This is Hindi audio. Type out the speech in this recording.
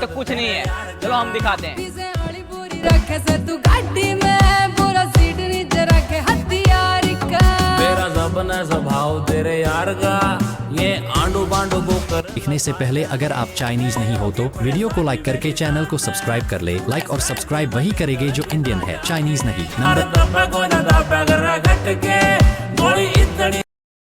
तो कुछ नहीं है, चलो हम दिखाते हैं। स्वभाव तेरे यार का ये आंडू बांडू को दिखने से पहले अगर आप चाइनीज नहीं हो तो वीडियो को लाइक करके चैनल को सब्सक्राइब कर ले। लाइक और सब्सक्राइब वही करेंगे जो इंडियन है, चाइनीज नहीं। नंबर